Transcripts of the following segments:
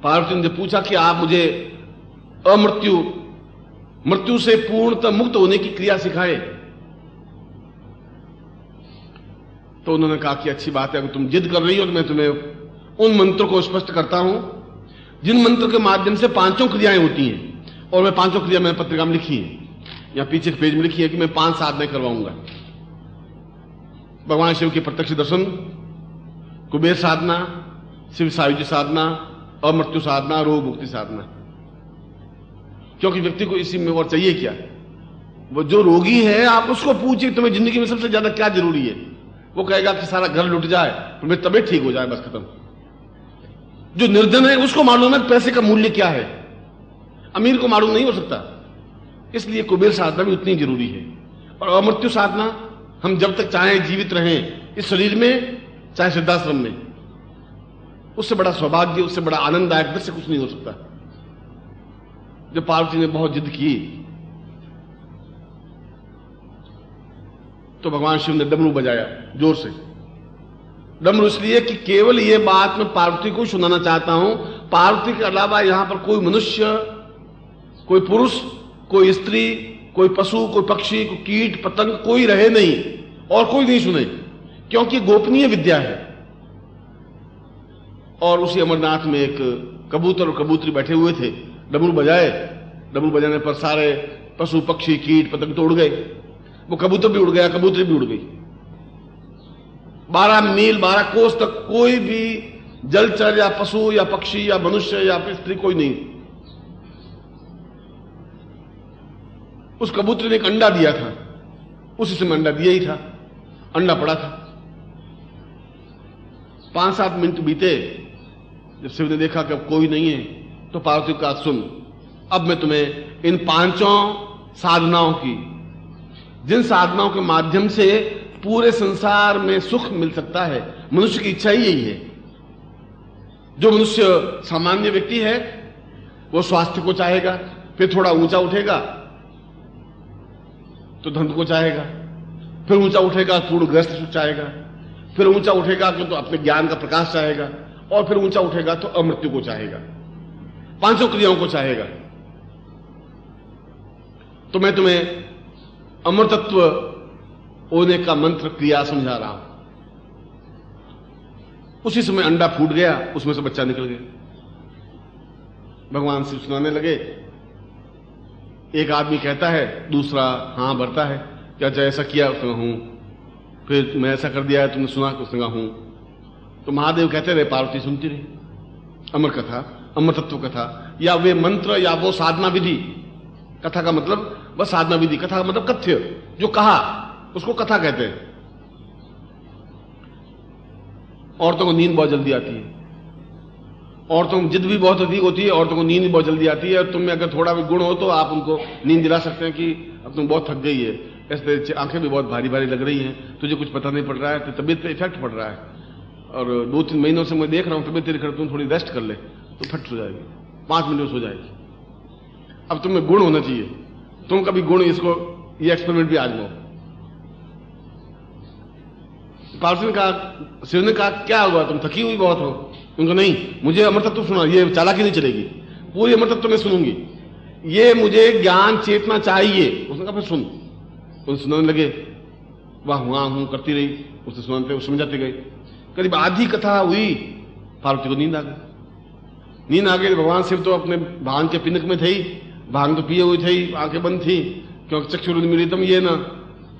पार्वती ने पूछा कि आप मुझे मृत्यु से पूर्णतः मुक्त होने की क्रिया सिखाए। तो उन्होंने कहा कि अच्छी बात है, अगर तुम जिद कर रही हो तो मैं तुम्हें उन मंत्रों को स्पष्ट करता हूं जिन मंत्र के माध्यम से पांचों क्रियाएं होती हैं। और मैं पांचों क्रिया मैंने पत्रिका में लिखी है, या पीछे के पेज में लिखी है कि मैं 5 साधनाएं करवाऊंगा। भगवान शिव के प्रत्यक्ष दर्शन, कुबेर साधना, शिव सायुज्य साधना, अमृत्यु साधना, रोग मुक्ति साधना। क्योंकि व्यक्ति को इसी में और चाहिए क्या? वो जो रोगी है आप उसको पूछिए तुम्हें जिंदगी में सबसे ज्यादा क्या जरूरी है, वो कहेगा कि सारा घर लुट जाए तो मेरी तबीयत ठीक हो जाए, बस खत्म। जो निर्धन है उसको मालूम है पैसे का मूल्य क्या है, अमीर को मालूम नहीं हो सकता। इसलिए कुबेर साधना भी उतनी जरूरी है। और अमृत्यु साधना हम जब तक चाहे जीवित रहें इस शरीर में, चाहे सिद्धाश्रम में, उससे बड़ा सौभाग्य, उससे बड़ा आनंददायक दृश्य कुछ नहीं हो सकता। जब पार्वती ने बहुत जिद की तो भगवान शिव ने डमरू बजाया जोर से। डमरू इसलिए कि केवल यह बात मैं पार्वती को सुनाना चाहता हूं, पार्वती के अलावा यहां पर कोई मनुष्य, कोई पुरुष, कोई स्त्री, कोई पशु, कोई पक्षी, कोई कीट पतंग कोई रहे नहीं और कोई नहीं सुने, क्योंकि गोपनीय विद्या है। और उसी अमरनाथ में एक कबूतर और कबूतरी बैठे हुए थे, डमरू बजाए। डमरू बजाने पर सारे पशु पक्षी कीट पतंग तो उड़ गए, वो कबूतर भी उड़ गया, कबूतरी भी उड़ गई। 12 मील 12 कोस तक कोई भी जलचर या पशु या पक्षी या मनुष्य या स्त्री कोई नहीं। उस कबूतरी ने एक अंडा दिया था, उसी समय अंडा दिया ही था, अंडा पड़ा था। 5-7 मिनट बीते, जब शिव ने देखा कि अब कोई नहीं है तो पार्वती का सुन, अब मैं तुम्हें इन 5 साधनाओं की, जिन साधनाओं के माध्यम से पूरे संसार में सुख मिल सकता है, मनुष्य की इच्छा ही यही है। जो मनुष्य सामान्य व्यक्ति है वो स्वास्थ्य को चाहेगा, फिर थोड़ा ऊंचा उठेगा तो धन को चाहेगा, फिर ऊंचा उठेगा पूर्ण ग्रस्त सुख चाहेगा, फिर ऊंचा उठेगा तो अपने ज्ञान का प्रकाश चाहेगा, और फिर ऊंचा उठेगा तो अमृत्यु को चाहेगा, 5 क्रियाओं को चाहेगा। तो मैं तुम्हें अमृतत्व होने का मंत्र क्रिया समझा रहा हूं। उसी समय अंडा फूट गया, उसमें से बच्चा निकल गया। भगवान शिव सुनाने लगे। एक आदमी कहता है, दूसरा हां भरता है, क्या चाहे ऐसा किया? उसने हूं। फिर मैं ऐसा कर दिया है, तुमने सुना? उसने कहा हूं। तो महादेव कहते रहे, पार्वती सुनती रही। अमर कथा, अमृतत्व कथा, या वे मंत्र या वो साधना विधि। कथा का मतलब बस साधना विधि, कथा का मतलब कथ्य, जो कहा उसको कथा कहते हैं। औरतों को नींद बहुत जल्दी आती है, औरतों को जिद भी बहुत अधिक होती है, औरतों को नींद भी बहुत जल्दी आती है। और तुम में अगर थोड़ा भी गुण हो तो आप उनको नींद दिला सकते हैं कि अब तुम बहुत थक गई है, ऐसे आंखें भी बहुत भारी भारी लग रही हैं, तुझे कुछ पता नहीं पड़ रहा है, तो तबीयत पे इफेक्ट पड़ रहा है, और 2-3 महीनों से मैं देख रहा हूं तबीयत तेरी खराब, तुम थोड़ी रेस्ट कर ले तो फट हो जाएगी, 5 मिनट में सो जाएगी। अब तुम्हें गुण होना चाहिए, तुम कभी गुण, इसको ये एक्सपेरिमेंट भी आजमाओ। पार्वती ने कहा, शिव ने कहा क्या हुआ, तुम थकी हुई बहुत हो? उनको नहीं, मुझे अमृतत्व सुना, ये चालाकी नहीं चलेगी, पूरी अमृतत्व मैं सुनूंगी, ये मुझे ज्ञान चेतना चाहिए। उसने कहा फिर सुन। उन सुनाने लगे, वाह वहां हूं करती रही, उसने सुनाते उस समझाते गए। करीब आधी कथा हुई, पार्वती को नींद आ गई। नींद आ गई। भगवान शिव तो अपने भांग के पिनक में थे ही, भांग तो पिए हुई थे, आंखें बंद थी, क्योंकि चक्षुरुन्मीलितम ये ना।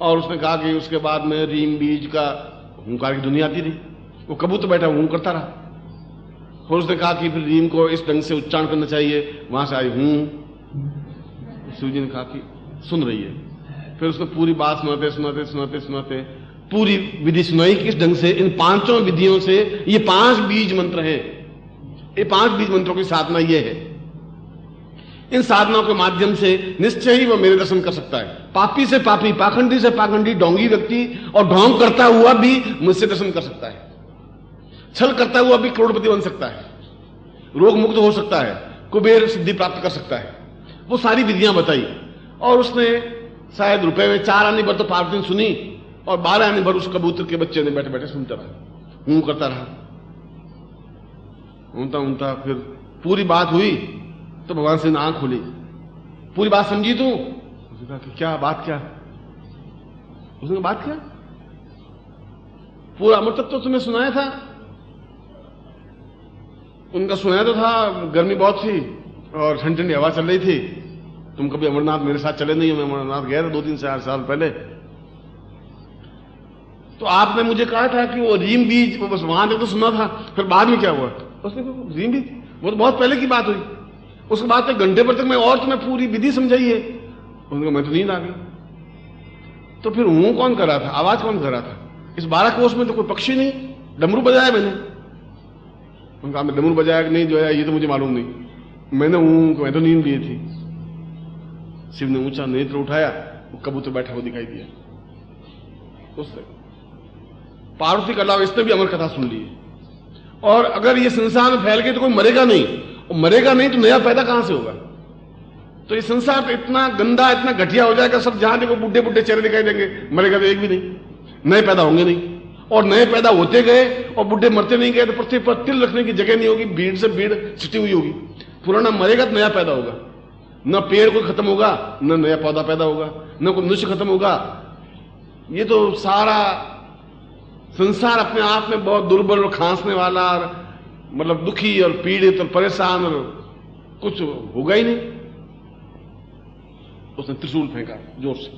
और उसने कहा कि उसके बाद में रीम बीज का हुंकार की दुनिया आती रही, वो कबूतर बैठा हूं करता रहा। और उसने कहा कि फिर रीम को इस ढंग से उच्चारण करना चाहिए, वहां से आई हूं। शिव जी ने कहा कि सुन रही है। फिर उसने पूरी बात सुनाते सुनाते सुनाते सुनाते पूरी विधि सुनाई कि इस ढंग से, इन 5 विधियों से, ये 5 बीज मंत्र हैं, ये 5 बीज मंत्रों की साधना ये है। इन साधनाओं के माध्यम से निश्चय ही वह मेरे दर्शन कर सकता है। पापी से पापी, पाखंडी से पाखंडी, ढोंगी व्यक्ति और ढोंग करता हुआ भी मुझसे दर्शन कर सकता है। छल करता हुआ भी करोड़पति बन सकता है, रोग मुक्त हो सकता है, कुबेर सिद्धि प्राप्त कर सकता है। वो सारी विधियां बताई। और उसने शायद रुपए में 4 आने भर तो पार्वती ने सुनी, और 12 आने भर उस कबूतर के बच्चे ने बैठे बैठे सुनता रहा, हूं करता रहा, ऊंता ऊंता। फिर पूरी बात हुई तो भगवान शिव ने आंख खोली, पूरी बात समझी तू? उसने कहा कि क्या बात, क्या? उसने कहा बात क्या? पूरा अमर तत्व तो तुम्हें सुनाया था। उनका सुनाया तो था, गर्मी बहुत थी और ठंडी ठंडी हवा चल रही थी। तुम कभी अमरनाथ मेरे साथ चले नहीं हो, मैं अमरनाथ गया था 2-3 साल पहले। तो आपने मुझे कहा था कि वो रीम बीज, वो बस वहां तक तो सुना था, फिर बाद में क्या हुआ? उसने कहा रीम बीज वो तो बहुत पहले की बात हुई, उसके बाद तक घंटे भर तक मैं और तुम्हें पूरी विधि समझाई है। उसने कहा मैं तो नींद आ गई। तो फिर हूं कौन कर रहा था, आवाज कौन कर रहा था? इस 12 कोष में तो कोई पक्षी नहीं, डमरू बजाया मैंने। उनका मैं डमरू बजाया कि नहीं जो है ये तो मुझे मालूम नहीं, मैंने मैं तो नींद लिए थी। शिव ने ऊंचा नेत्र उठाया, वो कबूतर बैठा हुआ दिखाई दिया। उससे पार्वती के अलावा इसने भी अमर कथा सुन ली है। और अगर ये संसार में फैल गई तो कोई मरेगा नहीं, और मरेगा नहीं तो नया पैदा कहां से होगा? तो ये संसार तो इतना गंदा, इतना घटिया हो जाएगा, सब जहां देखो बुढ़े बुढ़े चेहरे दिखाई देंगे, मरेगा तो एक भी नहीं, नए पैदा होंगे नहीं। और नए पैदा होते गए और बुढ़े मरते नहीं गए तो पृथ्वी पर तिल रखने की जगह नहीं होगी, भीड़ से भीड़ छिटी हुई होगी। पुराना मरेगा तो नया पैदा होगा, न पेड़ कोई खत्म होगा, न नया पौधा पैदा होगा, न कोई मनुष्य खत्म होगा। ये तो सारा संसार अपने आप में बहुत दुर्बल और खांसने वाला, और मतलब दुखी और पीड़ित और परेशान, और कुछ होगा ही नहीं। उसने त्रिशूल फेंका जोर से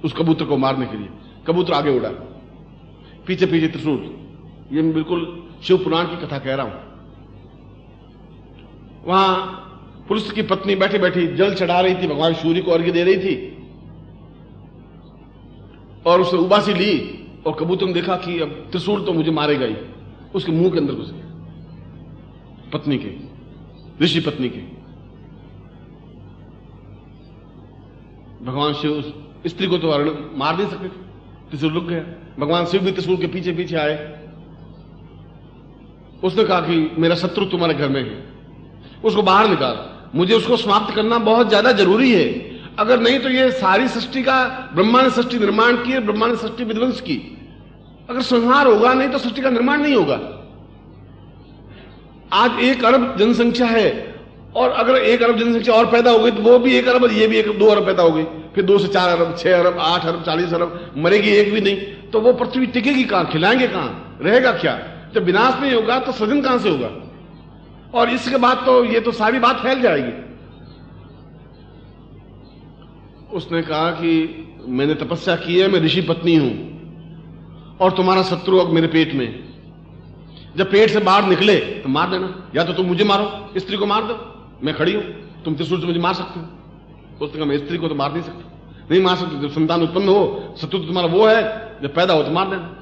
उस कबूतर को मारने के लिए। कबूतर आगे उड़ा, पीछे पीछे त्रिशूल। ये मैं बिल्कुल शिव पुराण की कथा कह रहा हूं। वहां पुलिस की पत्नी बैठी बैठी जल चढ़ा रही थी, भगवान सूर्य को अर्घ्य दे रही थी, और उसने उबासी ली और कबूतर ने देखा कि अब त्रिशूल तो मुझे मारेगा ही, उसके मुंह के अंदर घुस गया, पत्नी के, ऋषि पत्नी के। भगवान शिव स्त्री को तो मार नहीं सकते, त्रिशूल रुक गया। भगवान शिव भी त्रिशूल के पीछे पीछे आए। उसने कहा कि मेरा शत्रु तुम्हारे घर में है, उसको बाहर निकाल, मुझे उसको समाप्त करना बहुत ज्यादा जरूरी है। अगर नहीं तो ये सारी सृष्टि का, ब्रह्मा ने सृष्टि निर्माण की है, ब्रह्मा ने सृष्टि विध्वंस की। अगर संहार होगा नहीं तो सृष्टि का निर्माण नहीं होगा। आज 1 अरब जनसंख्या है, और अगर 1 अरब जनसंख्या और पैदा हो गई तो वो भी 1 अरब, ये भी 2 अरब पैदा हो गई, फिर 2 से 4 अरब, 6 अरब, 8 अरब, 40 अरब, मरेगी एक भी नहीं, तो वो पृथ्वी टिकेगी कहां, खिलाएंगे कहां, रहेगा क्या? जब विनाश नहीं होगा तो सृजन कहां से होगा? और इसके बाद तो ये तो सारी बात फैल जाएगी। उसने कहा कि मैंने तपस्या की है, मैं ऋषि पत्नी हूं, और तुम्हारा शत्रु अब मेरे पेट में। जब पेट से बाहर निकले तो मार देना, या तो तुम मुझे मारो, स्त्री को मार दो, मैं खड़ी हूं, तुम त्रिशूल से मुझे मार सकते हो। उसने कहा मैं स्त्री को तो मार नहीं सकता, नहीं मार सकते, जब संतान उत्पन्न हो, शत्रु तो तुम्हारा वो है, जब पैदा हो तो मार देना।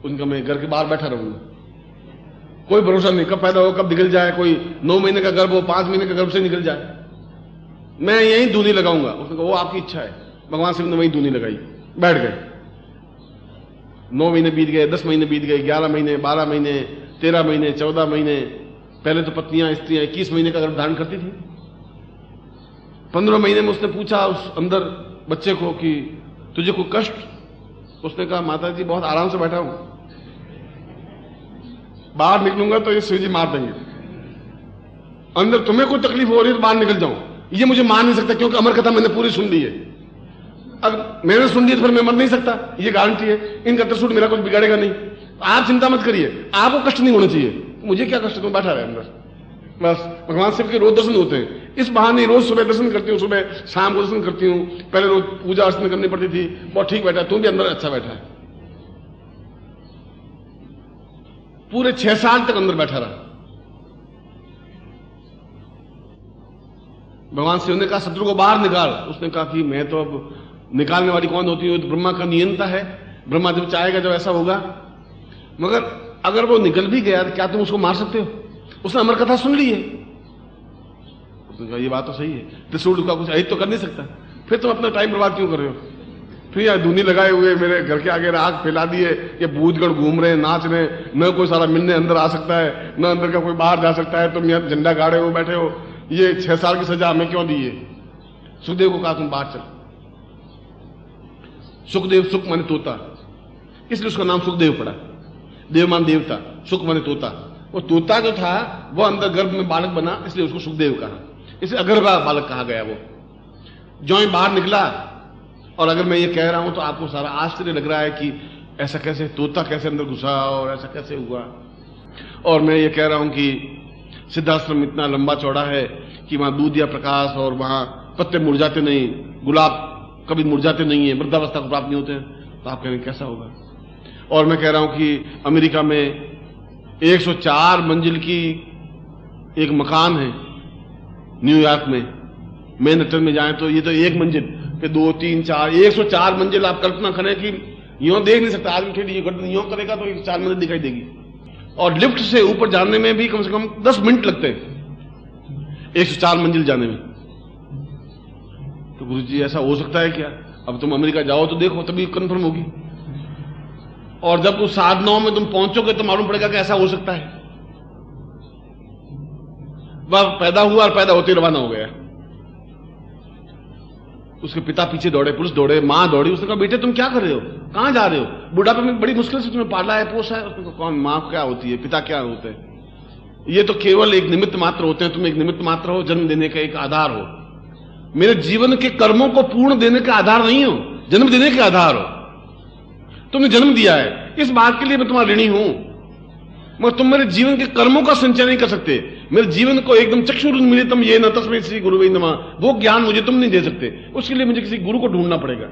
उनका मैं घर के बाहर बैठा रहूंगा, कोई भरोसा नहीं कब पैदा हो, कब निकल जाए, कोई 9 महीने का गर्भ हो, 5 महीने का गर्भ से निकल जाए, मैं यहीं धूनी लगाऊंगा। उसने कहा वो आपकी इच्छा है। भगवान शिव ने वहीं धूनी लगाई, बैठ गए। 9 महीने बीत गए, 10 महीने बीत गए, 11 महीने, 12 महीने, 13 महीने, 14 महीने। पहले तो पत्नियां, स्त्रियां 21 महीने का गर्भ धारण करती थी। 15 महीने में उसने पूछा उस अंदर बच्चे को कि तुझे कोई कष्ट? उसने कहा माता जी बहुत आराम से बैठा हूं, बाहर निकलूंगा तो ये शिव जी मार देंगे। अंदर तुम्हें कोई तकलीफ हो रही है तो बाहर निकल जाऊं, ये मुझे मार नहीं सकता, क्योंकि अमर कथा मैंने पूरी सुन ली है। अब मैंने सुन ली तो फिर मैं मर नहीं सकता, ये गारंटी है। इनका त्रिशूल मेरा कुछ बिगाड़ेगा नहीं, आप चिंता मत करिए, आपको कष्ट नहीं होना चाहिए। मुझे क्या कष्ट, तुम बैठा रहे अंदर बस। भगवान शिव के रोज दर्शन होते हैं, इस बहाने रोज सुबह दर्शन करती हूँ, सुबह शाम को दर्शन करती हूँ। पहले रोज पूजा अर्चना करनी पड़ती थी, बहुत ठीक बैठा, तुम भी अंदर अच्छा बैठा है। पूरे 6 साल तक अंदर बैठा रहा। भगवान शिव ने कहा शत्रु को बाहर निकाल। उसने कहा कि मैं तो अब निकालने वाली कौन होती है, तो ब्रह्मा का नियंता है, ब्रह्मा जब चाहेगा जब ऐसा होगा। मगर अगर वो निकल भी गया तो क्या तुम उसको मार सकते हो? उसने अमर कथा सुन ली है। उसने कहा ये बात तो सही है, त्रिशूल का कुछ अहित तो कर नहीं सकता, फिर तुम अपना टाइम बर्बाद क्यों कर रहे हो? फिर यार धूनी लगाए हुए मेरे घर के आगे आग फैला दिए, ये भूतगण घूम रहे हैं, नाच रहे हैं, न कोई सारा मिलने अंदर आ सकता है, न अंदर का कोई बाहर जा सकता है, तुम यहाँ झंडा गाड़े हो बैठे हो, ये 6 साल की सजा हमें क्यों दी है? सुखदेव को कहा तुम बाहर चल। सुखदेव, सुख माने तोता, इसलिए उसका नाम सुखदेव पड़ा। देव मान देवता, सुख माने तोता, वो तोता जो था वो अंदर गर्भ में बालक बना, इसलिए उसको सुखदेव कहा, इसे अगर्भा बालक कहा गया। वो जो ही बाहर निकला, और अगर मैं ये कह रहा हूं तो आपको सारा आश्चर्य लग रहा है कि ऐसा कैसे, तोता कैसे अंदर घुसा और ऐसा कैसे हुआ। और मैं ये कह रहा हूं कि सिद्धाश्रम इतना लंबा चौड़ा है कि वहां दूध या प्रकाश, और वहां पत्ते मुरझाते नहीं, गुलाब कभी मुरझाते नहीं है, वृद्धावस्था को प्राप्त नहीं होते हैं, तो आप कह रहे हैं कैसा होगा। और मैं कह रहा हूं कि अमेरिका में 104 मंजिल की एक मकान है, न्यूयॉर्क में मैनहट्टन में जाएं तो ये तो एक मंजिल पे 2, 3, 4, 104 मंजिल। आप कल्पना करें कि यूं देख नहीं सकता आदमी, ठेली गर्दन यूं करेगा तो 4 मंजिल दिखाई देगी। और लिफ्ट से ऊपर जाने में भी कम से कम 10 मिनट लगते हैं 104 मंजिल जाने में। तो गुरु जी ऐसा हो सकता है क्या? अब तुम अमेरिका जाओ तो देखो, तभी कंफर्म होगी। और जब उस साधनाओं में तुम पहुंचोगे तो मालूम पड़ेगा कि ऐसा हो सकता है। वह पैदा हुआ और पैदा होते रवाना हो गया। उसके पिता पीछे दौड़े, पुरुष दौड़े, मां दौड़ी। उसने कहा बेटे तुम क्या कर रहे हो, कहां जा रहे हो? बुढ़ापे में बड़ी मुश्किल से तुम्हें पाला है, पोसा है। उसने कहा कौन, मां क्या होती है, पिता क्या होते हैं? ये तो केवल एक निमित्त मात्र होते हैं। तुम एक निमित्त मात्र हो, जन्म देने का एक आधार हो। मेरे जीवन के कर्मों को पूर्ण देने का आधार नहीं हो, जन्म देने के आधार हो। तुमने जन्म दिया है, इस बात के लिए मैं तुम्हारा ऋणी हूं, मगर तुम मेरे जीवन के कर्मों का संचय नहीं कर सकते। मेरे जीवन को एकदम चक्षुरुन्मीलितम येन तस्मै श्री गुरुवे नमः, वो ज्ञान मुझे तुम नहीं दे सकते। उसके लिए मुझे किसी गुरु को ढूंढना पड़ेगा,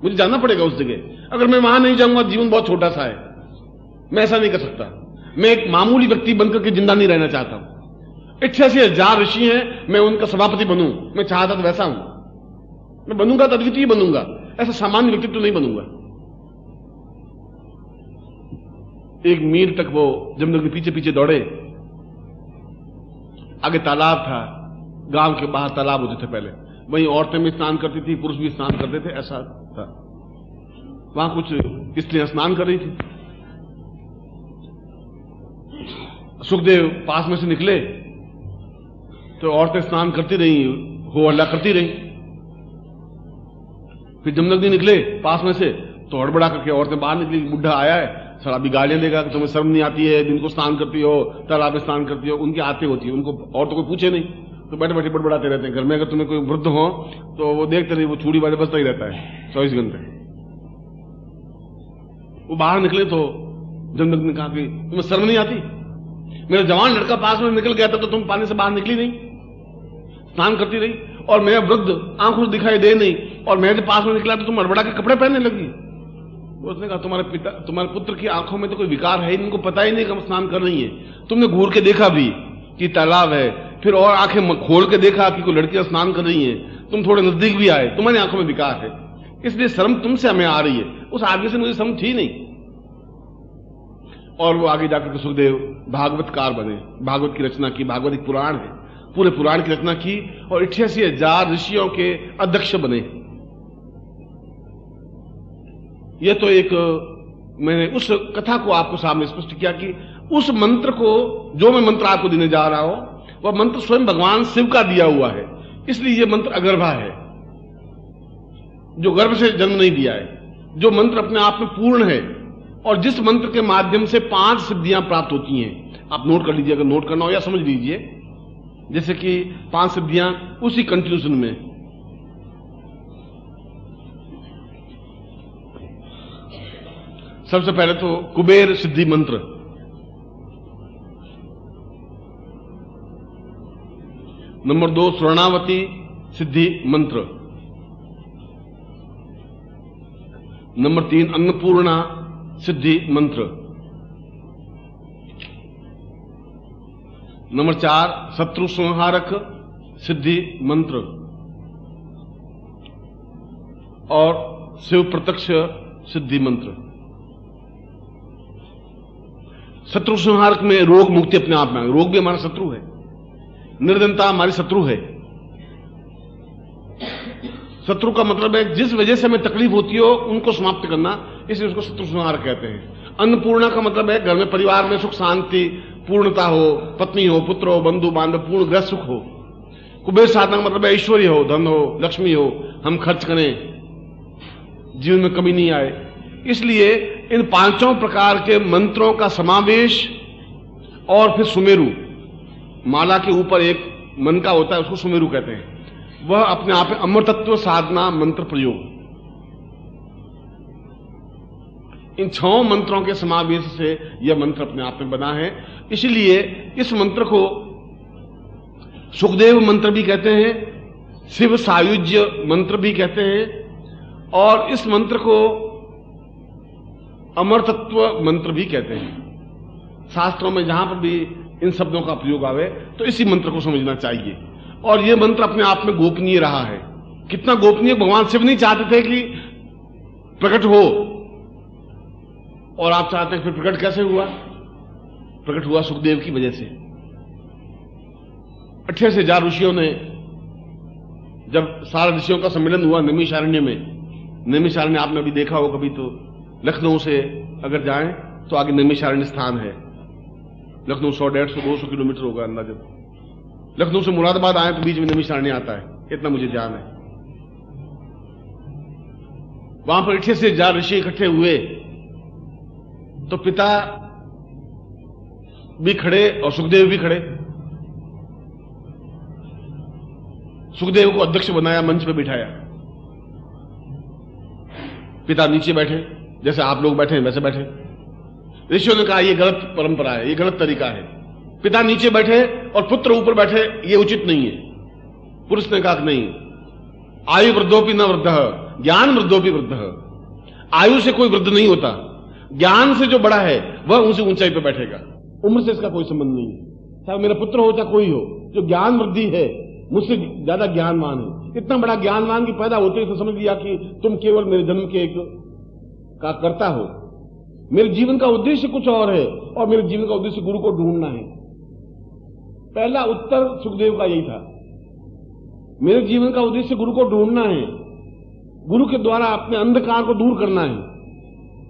मुझे जाना पड़ेगा उस जगह। अगर मैं वहां नहीं जाऊंगा, जीवन बहुत छोटा सा है, मैं ऐसा नहीं कर सकता। मैं एक मामूली व्यक्ति बनकर के जिंदा नहीं रहना चाहता हूं। 88,000 ऋषि हैं, मैं उनका सभापति बनूं, मैं चाहता तो वैसा हूं। मैं बनूंगा तो अद्वितीय बनूंगा, ऐसा सामान्य व्यक्तित्व नहीं बनूंगा। एक मील तक वो जमदग्नि पीछे पीछे दौड़े। आगे तालाब था, गांव के बाहर तालाब होते थे पहले, वहीं औरतें भी स्नान करती थी, पुरुष भी स्नान करते थे, ऐसा था। वहां कुछ स्त्रियां स्नान कर रही थी। सुखदेव पास में से निकले तो औरतें स्नान करती रही, हो हल्ला करती रही। फिर जमदग्नि निकले पास में से तो हड़बड़ा करके औरतें बाहर निकली। बुढ़ा आया है, शराबी गालियां देगा कि तुम्हें शर्म नहीं आती है, दिन को स्नान करती हो, तालाब में स्नान करती हो। उनकी आते होती है, उनको और तो कोई पूछे नहीं, तो बैठे बैठे बड़बड़ाते रहते हैं। घर में अगर तुम्हें कोई वृद्ध हो तो वो देखते नहीं, वो चूड़ी वाले बजता ही रहता है 24 घंटे। वो बाहर निकले तो जमदग्नि ने कहा कि तुम्हें शर्म नहीं आती? मेरा जवान लड़का पास में निकल गया था तो तुम पानी से बाहर निकली नहीं, स्नान करती रही, और मेरा वृद्ध आंखों दिखाई दे नहीं, और मैं जब पास में निकला तो तुम हड़बड़ा के कपड़े पहनने लगी। उसने कहा तुम्हारे पुत्र की आंखों में तो कोई विकार है, इनको पता ही नहीं कि हम स्नान कर रही है। तुमने घूर के देखा भी कि तालाब है, फिर और आंखें खोल के देखा कि कोई लड़कियां स्नान कर रही हैं, तुम थोड़े नजदीक भी आए, तुम्हारी आंखों में विकार है, इसलिए शर्म तुमसे हमें आ रही है। उस आगे से मुझे शर्म थी नहीं। और वो आगे जाकर सुखदेव भागवतकार बने, भागवत की रचना की। भागवत एक पुराण है, पूरे पुराण की रचना की, और 88,000 ऋषियों के अध्यक्ष बने। यह तो एक मैंने उस कथा को आपको सामने स्पष्ट किया कि उस मंत्र को, जो मैं मंत्र आपको देने जा रहा हूं, वह मंत्र स्वयं भगवान शिव का दिया हुआ है। इसलिए यह मंत्र अगर्भा है, जो गर्भ से जन्म नहीं दिया है, जो मंत्र अपने आप में पूर्ण है, और जिस मंत्र के माध्यम से 5 सिद्धियां प्राप्त होती हैं। आप नोट कर लीजिए, अगर नोट करना हो या समझ लीजिए। जैसे कि 5 सिद्धियां उसी कंक्लूजन में। सबसे पहले तो कुबेर सिद्धि मंत्र, नंबर 2 स्वर्णावती सिद्धि मंत्र, नंबर 3 अन्नपूर्णा सिद्धि मंत्र, नंबर 4 शत्रु संहारक सिद्धि मंत्र, और शिव प्रत्यक्ष सिद्धि मंत्र। शत्रु संहारक में रोग मुक्ति अपने आप में, रोग भी हमारा शत्रु है, निर्धनता हमारी शत्रु है। शत्रु का मतलब है जिस वजह से हमें तकलीफ होती हो उनको समाप्त करना, इसलिए उसको शत्रु संहारक कहते हैं। अन्नपूर्णा का मतलब है घर में परिवार में सुख शांति पूर्णता हो, पत्नी हो, पुत्र हो, बंधु बांधव, पूर्ण ग्रह सुख हो। कुबेर साधना का मतलब है ऐश्वर्य हो, धन हो, लक्ष्मी हो, हम खर्च करें, जीवन में कमी नहीं आए। इसलिए इन 5 प्रकार के मंत्रों का समावेश और फिर सुमेरु, माला के ऊपर एक मन का होता है, उसको सुमेरु कहते हैं। वह अपने आप में अमृतत्व साधना मंत्र प्रयोग, इन 6 मंत्रों के समावेश से यह मंत्र अपने आप में बना है। इसलिए इस मंत्र को सुखदेव मंत्र भी कहते हैं, शिव सायुज्य मंत्र भी कहते हैं, और इस मंत्र को अमरतत्व मंत्र भी कहते हैं। शास्त्रों में जहां पर भी इन शब्दों का प्रयोग आवे तो इसी मंत्र को समझना चाहिए। और यह मंत्र अपने आप में गोपनीय रहा है। कितना गोपनीय! भगवान शिव नहीं चाहते थे कि प्रकट हो, और आप चाहते हैं फिर प्रकट कैसे हुआ? प्रकट हुआ सुखदेव की वजह से। 28,000 ऋषियों ने, जब सारे ऋषियों का सम्मेलन हुआ नैमिषारण्य में, नैमिषारण्य आपने अभी देखा हो कभी, तो लखनऊ से अगर जाएं तो आगे नैमिषारण्य स्थान है। लखनऊ 100, 150, 200 किलोमीटर होगा अंदाजा। लखनऊ से मुरादाबाद आए तो बीच में नैमिषारण्य आता है, इतना मुझे ध्यान है। वहां पर 28,000 ऋषि इकट्ठे हुए तो पिता भी खड़े और सुखदेव भी खड़े। सुखदेव को अध्यक्ष बनाया, मंच पे बिठाया। पिता नीचे बैठे, जैसे आप लोग बैठे हैं वैसे बैठे। ऋषियों ने कहा यह गलत परंपरा है, यह गलत तरीका है। पिता नीचे बैठे और पुत्र ऊपर बैठे, यह उचित नहीं है। पुरुष ने कहा नहीं, आयु वृद्धोपि न वृद्ध, ज्ञान वृद्धोपि वृद्ध। आयु से कोई वृद्ध नहीं होता, ज्ञान से जो बड़ा है वह उनसे ऊंचाई पर बैठेगा। उम्र से इसका कोई संबंध नहीं है। चाहे मेरा पुत्र हो चाहे कोई हो, जो ज्ञान वृद्धि है, मुझसे ज्यादा ज्ञानवान है, इतना बड़ा ज्ञानवान की पैदा होते ही तो समझ लिया कि तुम केवल मेरे जन्म के एक का कर्ता हो। मेरे जीवन का उद्देश्य कुछ और है, और मेरे जीवन का उद्देश्य गुरु को ढूंढना है। पहला उत्तर सुखदेव का यही था, मेरे जीवन का उद्देश्य गुरु को ढूंढना है, गुरु के द्वारा अपने अंधकार को दूर करना है,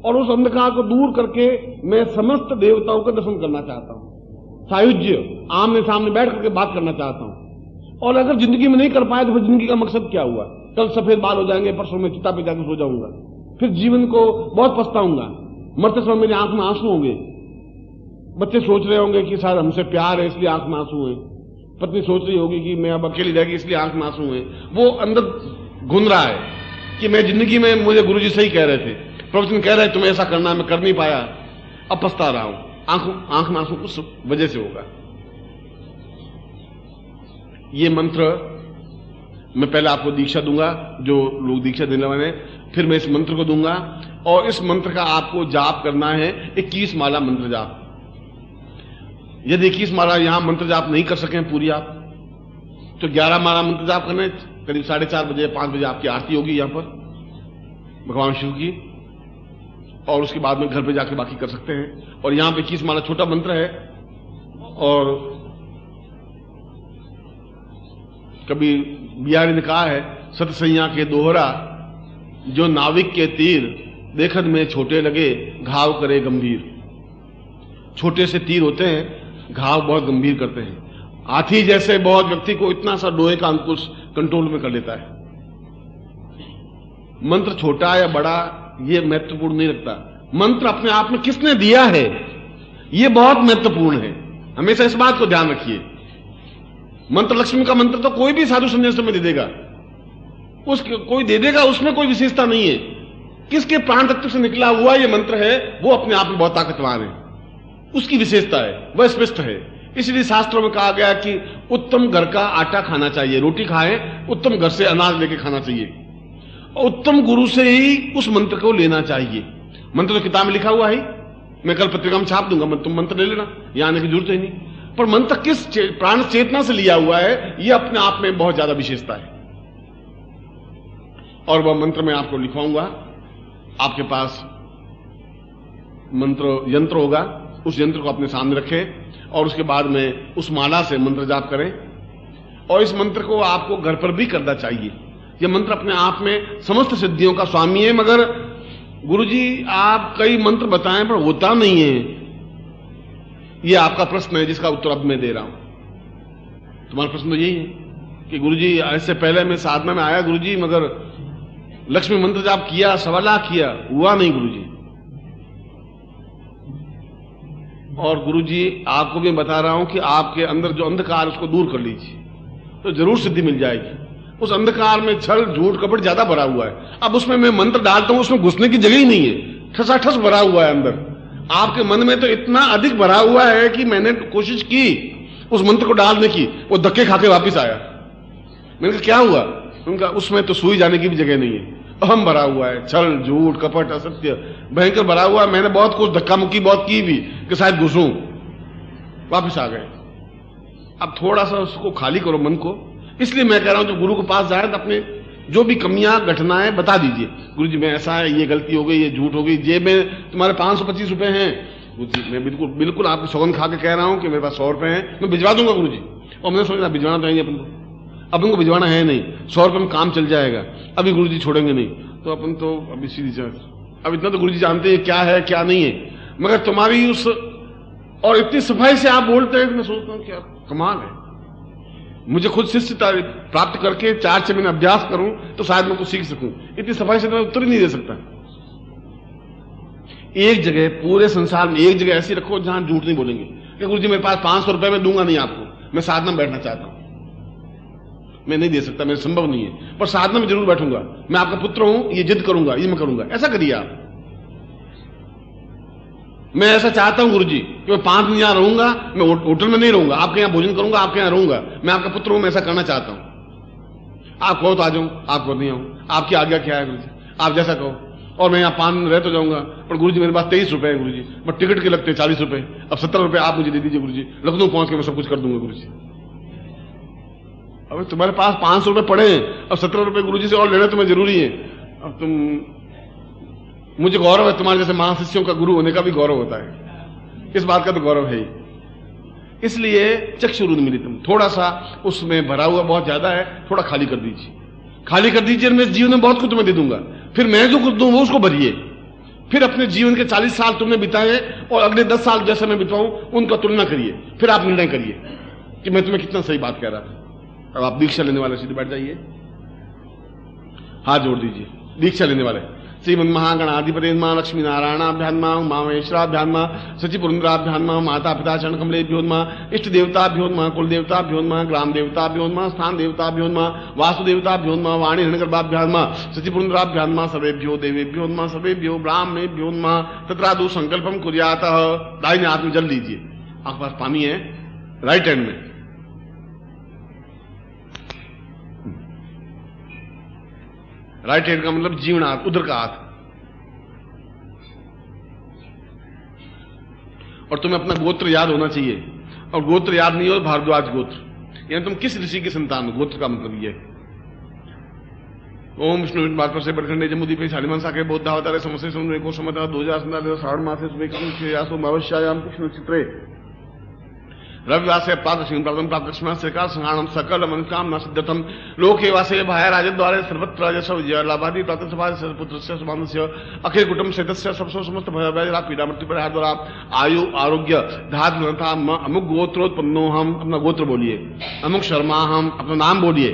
और उस अंधकार को दूर करके मैं समस्त देवताओं का दर्शन करना चाहता हूं। सायुज्य, आमने सामने बैठ करके बात करना चाहता हूं। और अगर जिंदगी में नहीं कर पाए तो फिर जिंदगी का मकसद क्या हुआ? कल सफेद बाल हो जाएंगे, परसों में चिता पे जाकर सो जाऊंगा, फिर जीवन को बहुत पछताऊंगा। मरते समय मेरी आंख में आंसू होंगे। बच्चे सोच रहे होंगे कि शायद हमसे प्यार है इसलिए आंख में आंसू है। पत्नी सोच रही होगी कि मैं अब अकेली रहेगी इसलिए आंख में आंसू है। वो अंदर घुन रहा है कि मैं जिंदगी में, मुझे गुरुजी सही कह रहे थे, प्रवचन कह रहे तुम्हें ऐसा करना, मैं कर नहीं पाया, अब पछता रहा हूं। आंख में आंसू उस वजह से होगा। ये मंत्र मैं पहले आपको दीक्षा दूंगा, जो लोग दीक्षा देने वाले हैं, फिर मैं इस मंत्र को दूंगा, और इस मंत्र का आपको जाप करना है 21 माला मंत्र जाप। यदि 21 माला यहां मंत्र जाप नहीं कर सकें पूरी आप, तो 11 माला मंत्र जाप करने, करीब 4:30 बजे 5 बजे आपकी आरती होगी यहां पर भगवान शिव की, और उसके बाद में घर पे जाके बाकी कर सकते हैं। और यहां पे 21 माला छोटा मंत्र है, और कभी बिहारी ने कहा है, सतसैया के दोहरा जो नाविक के तीर, देखत में छोटे लगे घाव करे गंभीर। छोटे से तीर होते हैं, घाव बहुत गंभीर करते हैं। हाथी जैसे बहुत व्यक्ति को इतना सा लोहे का अंकुश कंट्रोल में कर लेता है। मंत्र छोटा या बड़ा ये महत्वपूर्ण नहीं रखता, मंत्र अपने आप में किसने दिया है ये बहुत महत्वपूर्ण है। हमेशा इस बात को ध्यान रखिए। मंत्र लक्ष्मी का मंत्र तो कोई भी साधु संन्यासी में दे देगा, कोई दे देगा, उसमें कोई विशेषता नहीं है। किसके प्राण तत्व से निकला हुआ यह मंत्र है, वो अपने आप में बहुत ताकतवान है, उसकी विशेषता है, वह स्पष्ट है। इसलिए शास्त्रों में कहा गया कि उत्तम घर का आटा खाना चाहिए, रोटी खाएं, उत्तम घर से अनाज लेके खाना चाहिए, और उत्तम गुरु से ही उस मंत्र को लेना चाहिए। मंत्र तो किताब में लिखा हुआ है, मैं कल पत्रिका में छाप दूंगा, तुम मंत्र ले लेना, यहां आने की जरूरत ही नहीं। पर मंत्र किस प्राण चेतना से लिया हुआ है, यह अपने आप में बहुत ज्यादा विशेषता है। और वह मंत्र मैं आपको लिखवाऊंगा, आपके पास मंत्र यंत्र होगा, उस यंत्र को अपने सामने रखें, और उसके बाद में उस माला से मंत्र जाप करें। और इस मंत्र को आपको घर पर भी करना चाहिए। यह मंत्र अपने आप में समस्त सिद्धियों का स्वामी है। मगर गुरुजी आप कई मंत्र बताएं पर होता नहीं है, यह आपका प्रश्न है जिसका उत्तर अब मैं दे रहा हूं। तुम्हारा प्रश्न तो यही है कि गुरुजी इससे पहले मैं साधना में आया गुरुजी, मगर लक्ष्मी मंत्र जाप किया, 1.25 लाख किया, हुआ नहीं गुरुजी। और गुरुजी आपको भी बता रहा हूं कि आपके अंदर जो अंधकार उसको दूर कर लीजिए तो जरूर सिद्धि मिल जाएगी। उस अंधकार में छल झूठ कपट ज्यादा भरा हुआ है। अब उसमें मैं मंत्र डालता हूं, उसमें घुसने की जगह ही नहीं है, ठसाठस भरा हुआ है अंदर। आपके मन में तो इतना अधिक भरा हुआ है कि मैंने कोशिश की उस मंत्र को डालने की, वो धक्के खा के वापिस आया। मैंने कहा क्या हुआ? उनका उसमें तो सुई जाने की भी जगह नहीं है, अहम भरा हुआ है, छल झूठ कपट असत्य भयंकर भरा हुआ है। मैंने बहुत कुछ धक्का मुक्की बहुत की भी कि शायद घुसूं, वापिस आ गए। अब थोड़ा सा उसको खाली करो मन को। इसलिए मैं कह रहा हूं जो गुरु के पास जाए तो अपने जो भी कमियां घटनाएं बता दीजिए, गुरु जी मैं ऐसा है, ये गलती हो गई, ये झूठ हो गई, जेब में तुम्हारे 525 रुपए हैं गुरु जी, मैं बिल्कुल बिल्कुल आपकी सौगंध खा के कह रहा हूं कि मेरे पास 100 रुपए हैं, मैं भिजवा दूंगा गुरु जी। और मैंने सोचा भिजवाना तो है अपन को, अपन को भिजवाना है नहीं, 100 रुपए में काम चल जाएगा, अभी गुरु जी छोड़ेंगे नहीं, तो अपन तो अभी सीधी अब इतना तो गुरु जी जानते हैं क्या है क्या नहीं है। मगर तुम्हारी उस और इतनी सफाई से आप बोलते हैं कि मैं सोचता हूं क्या कमाल है। मुझे खुद शिष्य प्राप्त करके 4-6 महीने अभ्यास करूं तो शायद मैं कुछ सीख सकूं। इतनी सफाई से तो मैं उत्तर ही नहीं दे सकता। एक जगह पूरे संसार में एक जगह ऐसी रखो जहां झूठ नहीं बोलेंगे कि गुरु जी मेरे पास 500 रुपए में दूंगा नहीं आपको, मैं साधना में बैठना चाहता हूं, मैं नहीं दे सकता, मेरे संभव नहीं है, पर साधना में जरूर बैठूंगा, मैं आपका पुत्र हूं, ये जिद करूंगा, ये मैं करूंगा। ऐसा करिए आप। मैं ऐसा चाहता हूं गुरुजी कि मैं 5 दिन यहां रहूंगा, मैं होटल में नहीं रहूंगा, आपके यहां भोजन करूंगा, आपके यहां रहूंगा, मैं आपका पुत्र हूं, मैं ऐसा करना चाहता हूं। आप कहो तो आ जाऊं, आप कहो नहीं आऊं, आपकी आज्ञा क्या है गुरुजी, आप जैसा कहो। और मैं यहां 5 दिन रह तो जाऊंगा, पर गुरुजी मेरे पास 23 रुपए है गुरुजी, बट टिकट के लगते हैं 40 रुपए, अब 70 रुपए आप मुझे दे दीजिए गुरुजी, लखनऊ पहुंच के मैं सब कुछ कर दूंगा गुरुजी। अब तुम्हारे पास 500 रुपए पड़े हैं, अब 17 रुपए गुरुजी से और लेना तुम्हें जरूरी है। अब तुम, मुझे गौरव है तुम्हारे जैसे महाशिष्यों का गुरु होने का भी गौरव होता है, इस बात का तो गौरव है ही। इसलिए चक्षुरुन्मीलितम, थोड़ा सा उसमें भरा हुआ बहुत ज्यादा है, थोड़ा खाली कर दीजिए, खाली कर दीजिए। मैं जीवन में बहुत कुछ तुम्हें दे दूंगा, फिर मैं जो कुछ दूं वो उसको भरिए। फिर अपने जीवन के 40 साल तुमने बिताए और अगले 10 साल जैसे मैं बिताऊं उनका तुलना करिए, फिर आप निर्णय करिए कि मैं तुम्हें कितना सही बात कह रहा था। अब आप दीक्षा लेने वाले सीधे बैठ जाइए, हाथ जोड़ दीजिए। दीक्षा लेने वाले श्रीमन महागणाधिपति मां लक्ष्मी नारायणाभ्यान्मा उमामहेश्वराभ्यान्मा सचिपुरंद्राभ्यान्मा माता पिता चरण कमलेभ्योन्मा इष्ट देवताभ्योन्मा कुल देवताभ्योन्मा ग्राम देवताभ्योन्मा स्थान देवताभ्योन्मा वासुदेवताभ्योन्मा वाणी हिरण्यगर्भाभ्यान्मा सचिपुरंद्राभ्यान्मा सर्वेभ्यो देवेभ्योन्मा सर्वेभ्यो ब्राह्मणेभ्योन्मा तत्रादु संकल्पम कुर्यातः। दाहिने हाथ में जल लीजिए, आपके पास पानी है राइट हैंड में, राइट हैंड का मतलब जीवन हाथ, उधर का हाथ। और तुम्हें अपना गोत्र याद होना चाहिए, और गोत्र याद नहीं हो भारद्वाज गोत्र, यानी तुम किस ऋषि की संतान हो, गोत्र का मतलब ये। ओम विष्णु बात से बरखंडे जमुदी पे शालिमान साके बौद्धावतारे समस्या समुद्र को समता 2000 श्रावण मासे अवश्यायाम कृष्ण चित्रे रविवासे प्राप्त सिंह प्राप्तम प्राप्त लक्ष्मण सरकार संहारणम सकल मनोकामना सिद्धतम लोके वासे भाय राजद्वारे सर्वत्र राजस्व विजय लाभादि प्राप्त सभाज पुत्रस्य सुमानस्य अखिल कुटुंब सदस्य सबसो समस्त भय व्याधि पीड़ा मृत्यु पर द्वारा आयु आरोग्य धातु था अमुक गोत्रोत्पन्नो, हम अपना गोत्र बोलिए, अमुक शर्मा, हम अपना नाम बोलिए।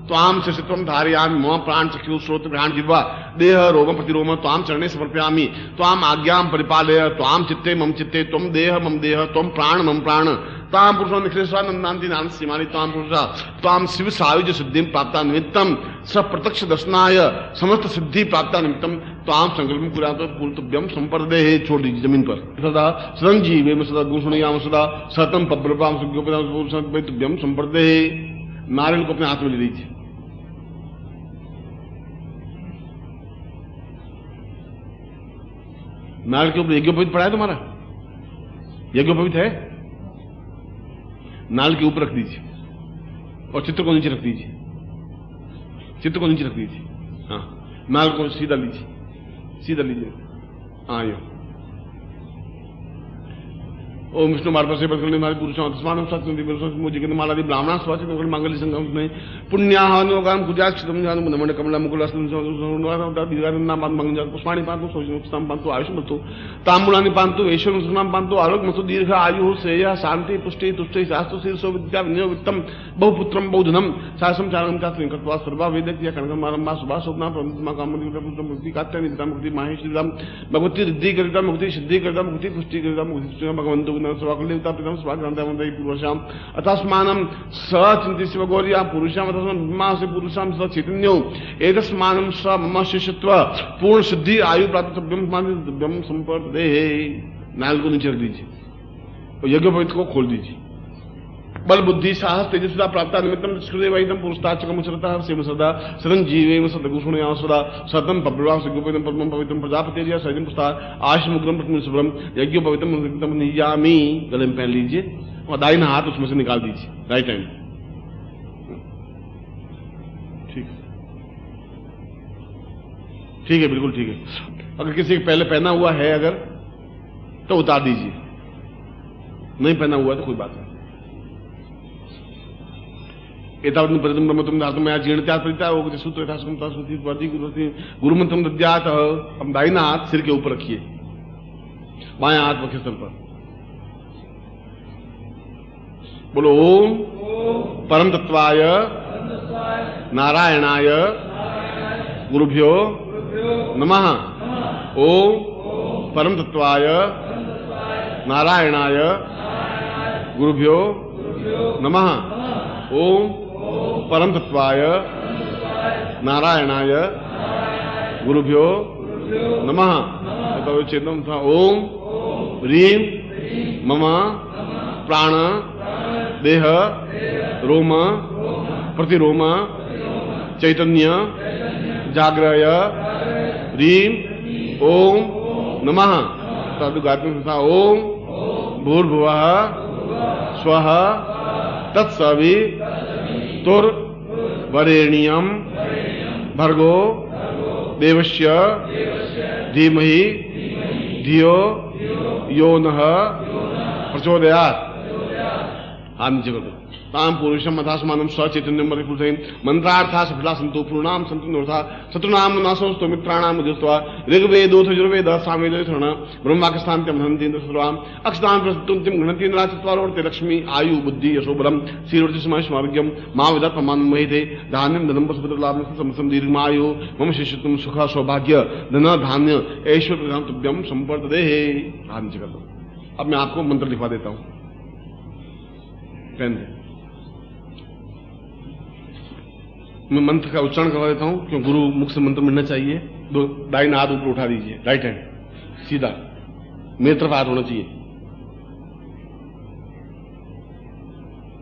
त्वाम शिशित्वम धारयामि मम प्राण चक्षु श्रोत्र घ्राण जिह्वा देह रोम प्रतिरोम त्वाम चरणे समर्पयामि त्वाम आज्ञां परिपालय त्वाम चित्ते मम चित्ते त्वम देह मम देह त्वम प्राण मम प्राण ताम पुरुषो निखिलेश्वरानंदांति नान सीमानि ताम पुरुषा ताम शिव सायुज सिद्धिं प्राप्ता निमित्तम सप्रत्यक्ष दर्शनाय समस्त सिद्धि प्राप्ता निमित्तम ताम संकल्पम कुर्यात पूर्तव्यम संपर्देहि। छोड़ दीजिए जमीन पर। सदा सदंजीवे में सदा गुणसुणयाम सदा सतम पब्रपाम सुज्ञोपदाम संपर्देहि। नारियल को अपने हाथ में ले लीजिए, नारियल के ऊपर यज्ञोपवीत पड़ा है तुम्हारा, यज्ञोपवीत है, नाल के ऊपर रख दीजिए और चित्र को नीचे रख दीजिए, चित्र को नीचे रख दीजिए। हाँ, नाल को सीधा लीजिए, सीधा लीजिए। हाँ यो ओम विष्णु मार्ग से बदलने वाले पुरुषों आत्मान मुझे मालादि ब्राह्मण स्वाचित मंगल संगम में पुण्याहानुगाम कुजाक्षितम नमन कमला मुकुल पुष्पाणि पांतु सोचनाम पांतु आयुष मतो तांबूलानि पांतु ऐश्वर्यम पांतु आरोग्य मतो दीर्घ आयु श्रेय शांति पुष्टि तुष्टि शास्त्र शीर्षो विद्या विनियोगितम बहुपुत्रम बहुधनम शासम चारम चात्र कृत्वा सर्वा वेदक्रिया कनकम आरंभा शुभा शोभना प्रमुखमा काममुक्ति कात्यानि मुक्ति माहेश्वरम भगवती रिद्धि करिता मुक्ति सिद्धि करिता मुक्ति पुष्टि करिता मुक्ति भगवंतो न स्वाकुल्यता प्रथम स्वाग्रंथमंत्री पुरुषाम अतस्मानं सचिंति शिवगौर्या पुरुषाम अतस्मान् से पुरुषाम स चैतन्यो एतस्मानं स मम शिष्यत्व पूर्ण सिद्धि आयु प्राप्त दिव्यम संपर्दे। नाल को नीचे रख दीजिए और यज्ञ पवित्र को खोल दीजिए। बल बुद्धि साहस तेजस्विता प्राप्त निमित्तम स्कृदेवैतम पुरुषताचकमुचरता सेव सदा सदन जीवेम सदगुषुणया सदा सतम पब्रवाह सुगोपवितम परमं पवित्रम प्रजापतिर्या सजन पुस्तार आशमुग्रम प्रथम शुभ्रम यज्ञ पवित्रम नियामी। गले में पहन लीजिए और दाहिना हाथ उसमें से निकाल दीजिए, राइट हैंड। ठीक है, बिल्कुल ठीक है। अगर किसी के पहले पहना हुआ है अगर तो उतार दीजिए, नहीं पहना हुआ तो कोई बात नहीं। एतावत् परितम ब्रह्मत्वं धातुं मया जीर्णत्या परित्याग होगा सूत्र यथासकम तस्मृति वर्ति गुरु मंत्रम दद्यात्। हम दाहिना हाथ सिर के ऊपर रखिए, बायां हाथ वक्षस्थल पर। बोलो ओम परम तत्वाय नारायणाय गुरुभ्यो नमः। ओम परम तत्वाय नारायणाय गुरुभ्यो नमः। ओम परम तत्वाय नारायणाय गुरुभ्यो नमः। चेतन था ओम ह्रीम मम प्राण देह रोम प्रतिरोम चैतन्य जाग्रय ह्रीम ओम नमः। तद गायत्री था ओम भूर्भुवः स्वः तत्सवि तुर वरेण्यम भर्गो देवस्य धीमहि धियो यो नः प्रचोदयात्। हाथ नीचे कर दो। ताम पुरुषम अथास्मानं सचैतन्यम परिपूर्णं मंत्रार्था सफला संतो पूर्णाम संतो नोर्था शत्रुनाम नाशोस्तो मित्राणाम उदित्वा ऋग्वेदोथ यजुर्वेद सामवेद थर्ण ब्रह्माकस्थान्त्यम हन्ति सर्वाम अक्षतान प्रस्तुतिम घ्नन्ति राचत्वारोर्ते लक्ष्मी आयु बुद्धि यशो बलम श्रीवर्ति स्मर्ग्यम मा विदत् प्रमाणं महीते धान्यम धनम पशुपुत्र लाभम समसम दीर्घमायु मम शिष्यत्वम सुख सौभाग्य धन धान्य ऐश्वर्य प्रदान तुभ्यम संपर्दे। हाथ नीचे कर दो। अब मैं आपको मंत्र लिखवा देता हूं, पेन दे। मैं मंत्र का उच्चारण करवा देता हूं क्यों गुरु मुख से मंत्र मिलना चाहिए। दो दाहिना हाथ ऊपर उठा दीजिए, राइट हैंड सीधा मेरी तरफ हाथ होना चाहिए।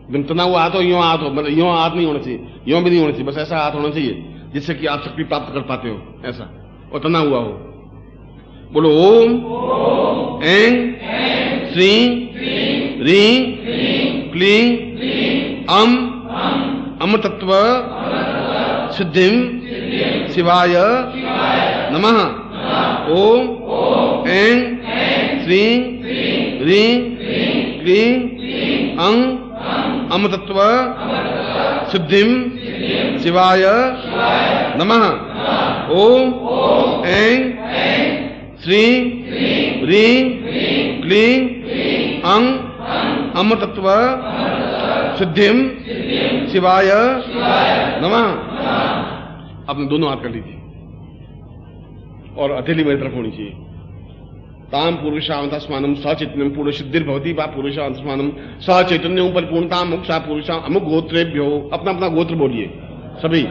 एकदम तना हुआ हाथ हो, यूं हाथ हो, मतलब यूं हाथ नहीं होना चाहिए, यूं भी नहीं होना चाहिए, बस ऐसा हाथ होना चाहिए जिससे कि आप शक्ति प्राप्त कर पाते हो, ऐसा और तना हुआ हो। बोलो ओम ऐं श्रीं ह्रीं क्लीं अम अमृतत्व सिद्धिं शिवाय नमः। ओम ऐं श्रीं ह्रीं क्लीं अं अमृतत्व सिद्धिं शिवाय नमः। ओम ऐं श्रीं ह्रीं क्लीं अं अमृतत्व सिद्धिं शिवाय नमः। अपने दोनों हाथ कर लीजिए और हथेली मेरी तरफ होनी चाहिए। ताम पुरुषावतस्मानं सचैतन्यम पूर्ण सिद्धिर्भवति वा पुरुषावतस्मानं सचैतन्यम परिपूर्णता मुक्षा पुरुषा अमुक गोत्रेभ्यो। अपना अपना गोत्र बोलिए सभी।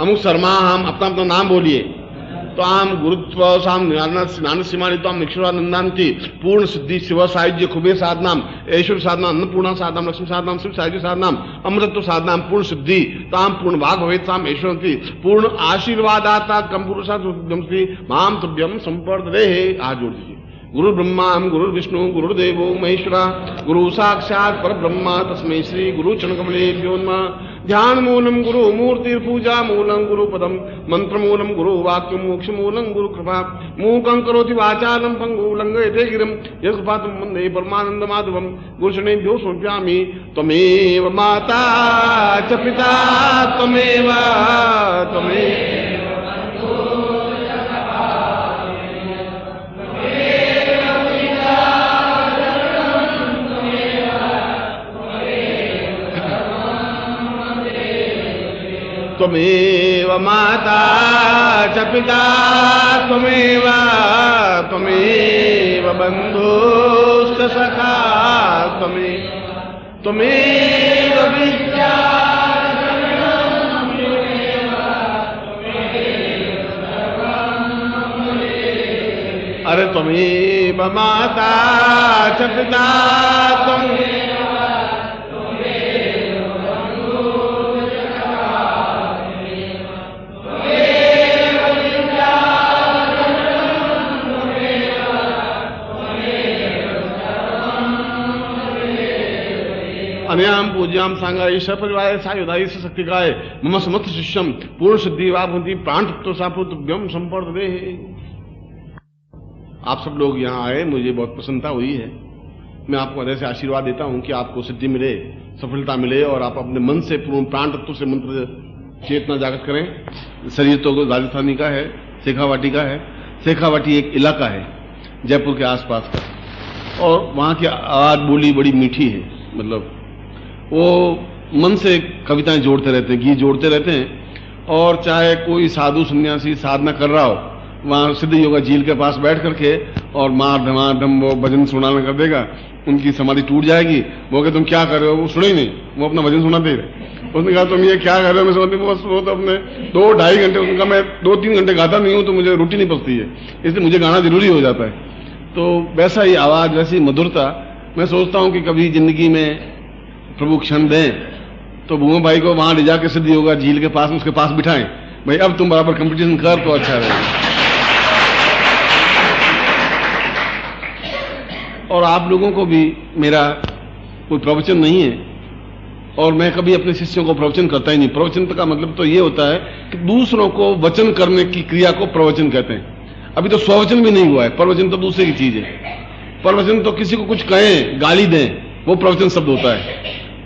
अमुक शर्मा हम अपना अपना नाम बोलिए। तो आम गुरुत्व साम नान सीमानी तो निक्षुरानंदांति पूर्ण सिद्धि शिव साहित्य कुबेर साधनाम ऐश्वर्य साधना अन्नपूर्णा साधनाम लक्ष्मी साधनाम शिव साहित्य साधनाम अमृतत्व साधनाम पूर्ण सिद्धि ताम पूर्ण भाग भवेत साम ऐश्वर्य पूर्ण आशीर्वादाता कम पुरुषा माम तुभ्यम संपर्दे। हाथ जोड़ दीजिए। गुरु ब्रह्मा गुरु विष्णु गुरुदेवो महेश्वरा गुरु साक्षात पर ब्रह्मा तस्मै श्री गुरु चरणकमलेभ्यो नमः। ध्यान मूलम गुरु मूर्ति पूजा मूलम गुरु पदम मंत्र मूलम गुरु वाक्य मोक्ष मूलम गुरु कृपा मूकं करोति वाचालं पंगु लंघयते गिरिं यत्कृपातं वन्दे परमानंद माधवम। गुरुशरणेभ्यो समर्पयामि। त्वमेव माता च पिता त्वमेव त्वमेव माता च पिता त्वमेव बन्धुश्च सखा त्वमेव विद्या। अरे त्वमेव माता च पिता अनयाम पूज्याम सांगा ईश परिवार सायुधाई शक्तिकाय मम समस्त शिष्यम पूर्ण सिद्धि वाभुंति प्राण तत्व सापुत्रभ्यम संपर्दे। आप सब लोग यहाँ आए, मुझे बहुत प्रसन्नता हुई है। मैं आपको हृदय से आशीर्वाद देता हूँ कि आपको सिद्धि मिले, सफलता मिले और आप अपने मन से पूर्ण प्राण तत्व से मंत्र चेतना जागृत करें। शरीर तो राजस्थानी का है, शेखावाटी का है। शेखावाटी एक इलाका है जयपुर के आसपास का, और वहाँ की आवाज बोली बड़ी मीठी है। मतलब वो मन से कविताएं जोड़ते रहते हैं, गीत जोड़ते रहते हैं। और चाहे कोई साधु सन्यासी साधना कर रहा हो, वहां सिद्ध योगा झील के पास बैठ करके और मार धमाधम वो भजन सुनाना कर देगा, उनकी समाधि टूट जाएगी। वो कहे तुम क्या कर रहे हो, वो सुने ही नहीं, वो अपना भजन सुना दे रहे। उसने कहा तुम ये क्या कर रहे हो, मैं समझती वो तो अपने 2-2.5 घंटे, उसने कहा मैं 2-3 घंटे गाता नहीं हूं तो मुझे रोटी नहीं पचती है, इसलिए मुझे गाना जरूरी हो जाता है। तो वैसा ही आवाज, वैसी मधुरता, मैं सोचता हूं कि कभी जिंदगी में प्रभु क्षण दें तो भूमा भाई को वहां ले जाकर सिद्ध योगा झील के पास, उसके पास बिठाएं, भाई अब तुम बराबर कंपटीशन कर तो अच्छा रहेगा। और आप लोगों को भी मेरा कोई प्रवचन नहीं है, और मैं कभी अपने शिष्यों को प्रवचन करता ही नहीं। प्रवचन का मतलब तो ये होता है कि दूसरों को वचन करने की क्रिया को प्रवचन कहते हैं। अभी तो स्ववचन भी नहीं हुआ है, प्रवचन तो दूसरे की चीज है। प्रवचन तो किसी को कुछ कहें, गाली दें, वो प्रवचन शब्द होता है,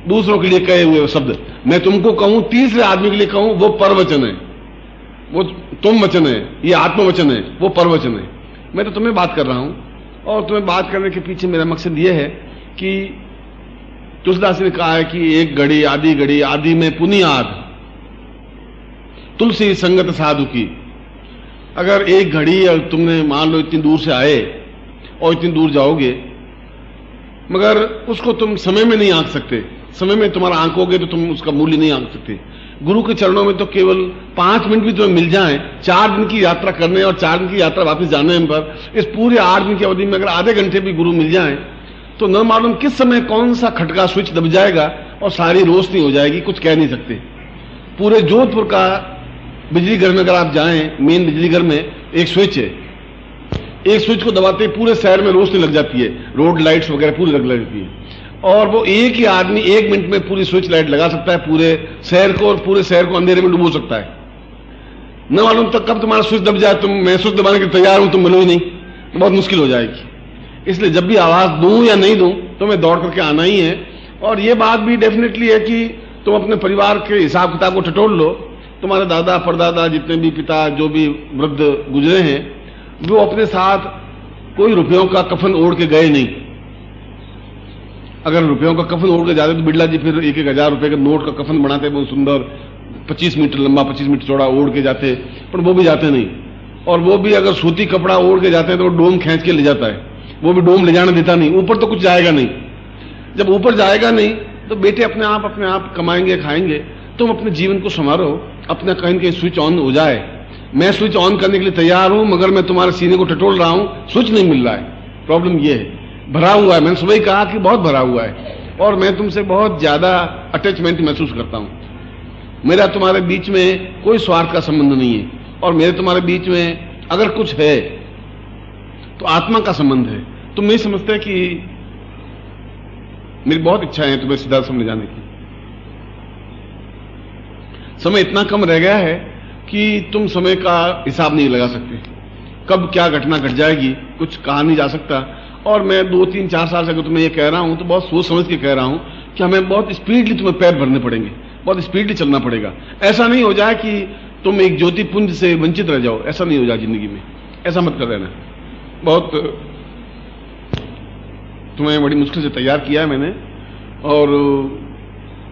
दूसरों के लिए कहे हुए शब्द। मैं तुमको कहूं, तीसरे आदमी के लिए कहूं, वो परवचन है, वो तुम वचन है, ये आत्मवचन है, वो परवचन है। मैं तो तुम्हें बात कर रहा हूं, और तुम्हें बात करने के पीछे मेरा मकसद यह है कि तुलसीदास ने कहा है कि एक घड़ी आदि में पुनियाद तुलसी संगत साधु की। अगर एक घड़ी और तुमने मान लो इतनी दूर से आए और इतनी दूर जाओगे, मगर उसको तुम समय में नहीं आंक सकते। समय में तुम्हारा आंकोगे तो तुम उसका मूल्य नहीं आंक सकते। गुरु के चरणों में तो केवल 5 मिनट भी तुम्हें मिल जाए, 4 दिन की यात्रा करने और 4 दिन की यात्रा वापस जाने पर, इस पूरे 8 दिन की अवधि में अगर आधे घंटे भी गुरु मिल जाए तो न मालूम किस समय कौन सा खटका स्विच दब जाएगा और सारी रोशनी हो जाएगी, कुछ कह नहीं सकते। पूरे जोधपुर का बिजली घर में अगर आप जाएं, मेन बिजली घर में एक स्विच है, एक स्विच को दबाते ही पूरे शहर में रोशनी लग जाती है, रोड लाइट्स वगैरह पूरी लग जाती है। और वो एक ही आदमी 1 मिनट में पूरी स्विच लाइट लगा सकता है पूरे शहर को, और पूरे शहर को अंधेरे में डुबो सकता है। न मालूम तक कब तुम्हारा स्विच दब जाए, तुम मैं स्विच दबाने के तैयार हूं, तुम मिलो ही नहीं, तो बहुत मुश्किल हो जाएगी। इसलिए जब भी आवाज दूं या नहीं दूं तो मैं दौड़ करके आना ही है। और ये बात भी डेफिनेटली है कि तुम अपने परिवार के हिसाब किताब को टटोल लो। तुम्हारे दादा परदादा, जितने भी पिता, जो भी वृद्ध गुजरे हैं, वो अपने साथ कोई रुपयों का कफन ओढ़ के गए नहीं। अगर रुपयों का कफन ओढ़ के जाते तो बिड़ला जी फिर 1-1 रुपए के नोट का कफन बनाते, बहुत सुंदर 25 मीटर लंबा 25 मीटर चौड़ा ओढ़ के जाते, पर वो भी जाते नहीं। और वो भी अगर सूती कपड़ा ओढ़ के जाते हैं तो वो डोम खींच के ले जाता है, वो भी डोम ले जाने देता नहीं, ऊपर तो कुछ जाएगा नहीं। जब ऊपर जाएगा नहीं तो बेटे अपने आप कमाएंगे, खाएंगे। तुम अपने जीवन को संवारो, अपना कहीं कहीं स्विच ऑन हो जाए। मैं स्विच ऑन करने के लिए तैयार हूं, मगर मैं तुम्हारे सीने को टटोल रहा हूं, स्विच नहीं मिल रहा है। प्रॉब्लम ये है, भरा हुआ है। मैंने सुबह ही कहा कि बहुत भरा हुआ है, और मैं तुमसे बहुत ज्यादा अटैचमेंट महसूस करता हूं। मेरा तुम्हारे बीच में कोई स्वार्थ का संबंध नहीं है, और मेरे तुम्हारे बीच में अगर कुछ है तो आत्मा का संबंध है। तुम नहीं समझते कि मेरी बहुत इच्छा है तुम्हें सिद्धाश्रम ले जाने की। समय इतना कम रह गया है कि तुम समय का हिसाब नहीं लगा सकते। कब क्या घटना घट जाएगी कुछ कहा नहीं जा सकता। और मैं 2-3-4 साल से अगर तुम्हें ये कह रहा हूं तो बहुत सोच समझ के कह रहा हूं कि हमें बहुत स्पीडली तुम्हें पैर भरने पड़ेंगे, बहुत स्पीडली चलना पड़ेगा। ऐसा नहीं हो जाए कि तुम एक ज्योति पुंज से वंचित रह जाओ, ऐसा नहीं हो जाए जिंदगी में, ऐसा मत कर रहना। बहुत तुम्हें बड़ी मुश्किल से तैयार किया है मैंने, और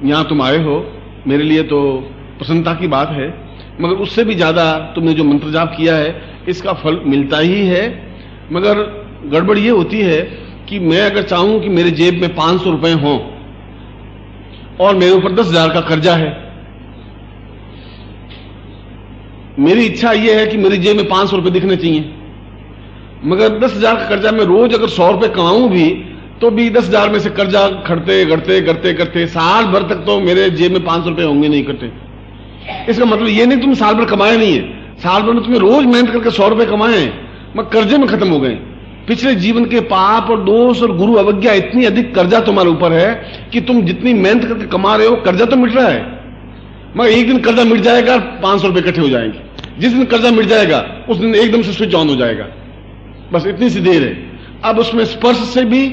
यहां तुम आए हो, मेरे लिए तो प्रसन्नता की बात है, मगर उससे भी ज्यादा तुमने जो मंत्र जाप किया है इसका फल मिलता ही है। मगर गड़बड़ ये होती है कि मैं अगर चाहूं कि मेरे जेब में 500 रुपए हों और मेरे ऊपर 10,000 का कर्जा है, मेरी इच्छा यह है कि मेरी जेब में 500 रुपए दिखने चाहिए, मगर 10,000 का कर्जा मैं रोज अगर 100 रुपए कमाऊं भी तो भी 10,000 में से कर्जा खड़ते करते करते करते साल भर तक तो मेरे जेब में 500 रुपए होंगे नहीं इकट्ठे। इसका मतलब ये नहीं तुम साल भर कमाए नहीं है, साल भर में तुम्हें रोज मेहनत करके 100 रुपए कमाए मगर कर्जे में खत्म हो गए। पिछले जीवन के पाप और दोष और गुरु अवज्ञा, इतनी अधिक कर्जा तुम्हारे ऊपर है कि तुम जितनी मेहनत करके कमा रहे हो कर्जा तो मिट रहा है, मगर एक दिन कर्जा मिट जाएगा, 500 रुपए इकट्ठे हो जाएंगे। जिस दिन कर्जा मिट जाएगा उस दिन एकदम से स्विच ऑन हो जाएगा। बस इतनी सी देर है। अब उसमें स्पर्श से भी,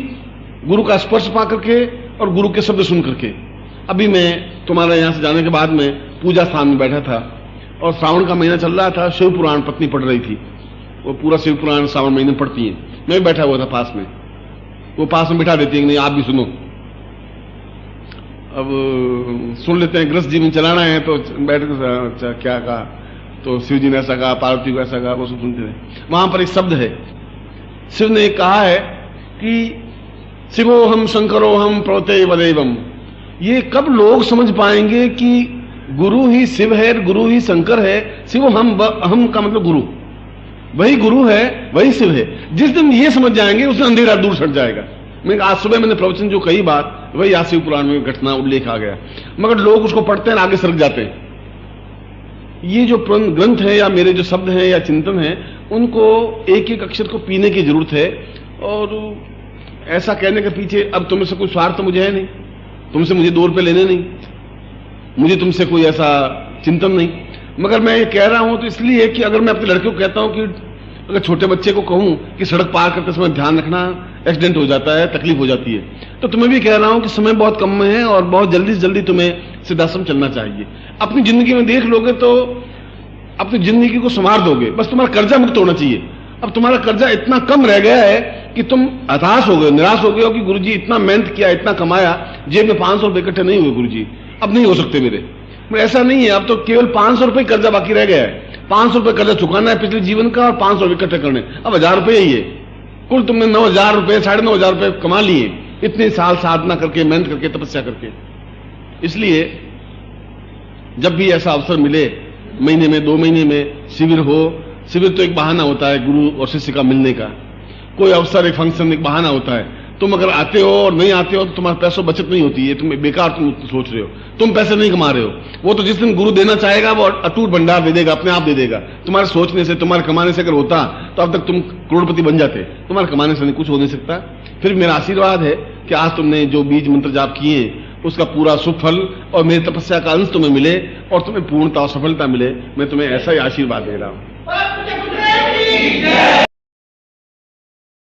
गुरु का स्पर्श पा करके और गुरु के शब्द सुन करके, अभी मैं तुम्हारे यहां से जाने के बाद में पूजा स्थान में बैठा था और श्रावण का महीना चल रहा था, शिव पुराण पत्नी पढ़ रही थी, वो पूरा शिव पुराण श्रावण महीने पढ़ती है। मैं भी बैठा हुआ था पास में, वो पास में बिठा देती है कि नहीं आप भी सुनो। अब सुन लेते हैं, गृहस्थ जीवन चलाना है तो बैठ कर क्या कहा, तो शिव जी ने ऐसा कहा, पार्वती को ऐसा कहा, वो सब सुनते रहे। वहां पर एक शब्द है, शिव ने कहा है कि शिवो हम शंकरो हम प्रवते वदेवम। ये कब लोग समझ पाएंगे कि गुरु ही शिव है, गुरु ही शंकर है। शिव हम का मतलब गुरु, वही गुरु है, वही शिव है। जिस दिन ये समझ जाएंगे उस दिन अंधेरा दूर सट जाएगा। मैं आज सुबह मैंने प्रवचन जो कही बात, वही आज शिव पुराण में घटना उल्लेख आ गया, मगर लोग उसको पढ़ते हैं आगे सरक जाते हैं। ये जो ग्रंथ है या मेरे जो शब्द हैं या चिंतन है, उनको एक एक अक्षर को पीने की जरूरत है। और ऐसा कहने के पीछे अब तुम से कोई स्वार्थ तो मुझे है नहीं, तुमसे मुझे 2 रुपए लेने नहीं, मुझे तुमसे कोई ऐसा चिंतन नहीं, मगर मैं ये कह रहा हूं तो इसलिए कि अगर मैं अपने लड़के को कहता हूं कि अगर छोटे बच्चे को कहूं कि सड़क पार करते समय ध्यान रखना, एक्सीडेंट हो जाता है, तकलीफ हो जाती है, तो तुम्हें भी कह रहा हूं कि समय बहुत कम है और बहुत जल्दी से जल्दी तुम्हें सिद्धाश्रम चलना चाहिए। अपनी जिंदगी में देख लोगे तो अपनी जिंदगी को संवार दोगे, बस तुम्हारा कर्जा मुक्त होना चाहिए। अब तुम्हारा कर्जा इतना कम रह गया है कि तुम हताश हो गए, निराश हो गए हो कि गुरुजी इतना मेहनत किया, इतना कमाया, जेब में 500 रुपए इकट्ठे नहीं हुए गुरुजी, अब नहीं हो सकते मेरे। ऐसा नहीं है, अब तो केवल 500 रुपए कर्जा बाकी रह गया है। 500 रुपए कर्जा चुकाना है पिछले जीवन का और 500 रुपए इकट्ठे करने, अब 1,000 रुपए ही है। कुल तुमने 9,000 रुपए, 9,500 रुपए कमा लिए इतने साल साधना करके, मेहनत करके, तपस्या करके। इसलिए जब भी ऐसा अवसर मिले, महीने में 2 महीने में शिविर हो, शिविर तो एक बहाना होता है गुरु और शिष्य का मिलने का, कोई अवसर, एक फंक्शन एक बहाना होता है। तुम अगर आते हो और नहीं आते हो तो तुम्हारे पैसों बचत नहीं होती है, तुम बेकार तुम सोच रहे हो, तुम पैसे नहीं कमा रहे हो। वो तो जिस दिन गुरु देना चाहेगा वो अटूट भंडार दे देगा, अपने आप दे देगा। तुम्हारे सोचने से, तुम्हारे कमाने से अगर होता तो अब तक तुम करोड़पति बन जाते, तुम्हारे कमाने से नहीं, कुछ हो नहीं सकता। फिर मेरा आशीर्वाद है कि आज तुमने जो बीज मंत्र जाप किए उसका पूरा सुफल और मेरी तपस्या का अंश तुम्हें मिले और तुम्हें पूर्णता और सफलता मिले। मैं तुम्हें ऐसा ही आशीर्वाद दे रहा हूं।